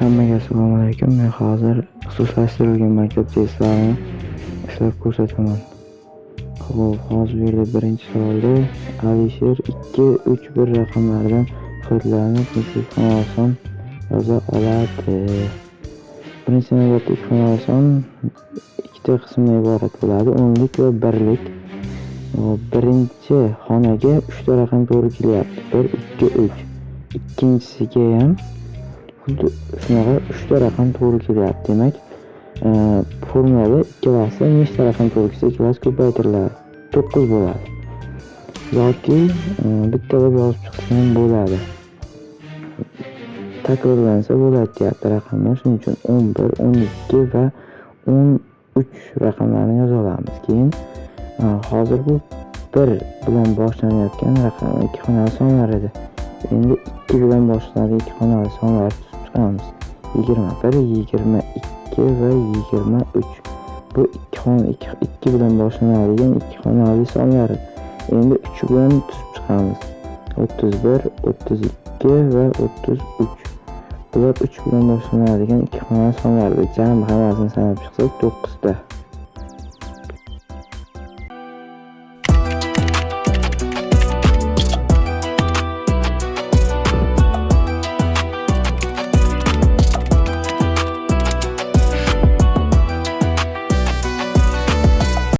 Hammaga assalomu alaykum. Men hozir ixtisoslashtirilgan maktab testlarini ishlab ko'rsataman. Xo'p, hozir bu yerda birinchi savolda Alisher 2, 3, 1 raqamlaridan foydalanib mikrofon oson yoza oladi. Birinchi navbatda mikrofon ikkita qismdan iborat bo'ladi: o'nlik va birlik. Birinchi xonaga 3 ta raqam to'g'ri kelyapti. 1, 2, 3. Ikkinchisiga ham xuddi shunaqa 3 ta raqam to'g'ri kelyapti. Demak, formulada ikkalasi nechta raqam to'g'ri kelsa, ikkalasi ko'paytiriladi. 9 bo'ladi. Yoki bittalab yozib chiqsa ham bo'ladi. Takrorlansa bo'ladi deyapti raqamlar. Shuning uchun 11, 12 va 13 raqamlarini yoza olamiz. Keyin hozir bu 1 bilan boshlanayotgan raqam ikki xonali sonlar edi. Endi 2 bilan boshlanadigan ikki xonali sonlar chiqamiz. 21, 22 va 23. Bu 2 bilan boshlanadigan ikki xonali sonlar. Endi 3 bilan tuzib chiqamiz. 31, 32 va 33. Bular 3 bilan boshlanadigan ikki xonali sonlar. Jami hammasini sanab chiqsak 9 ta.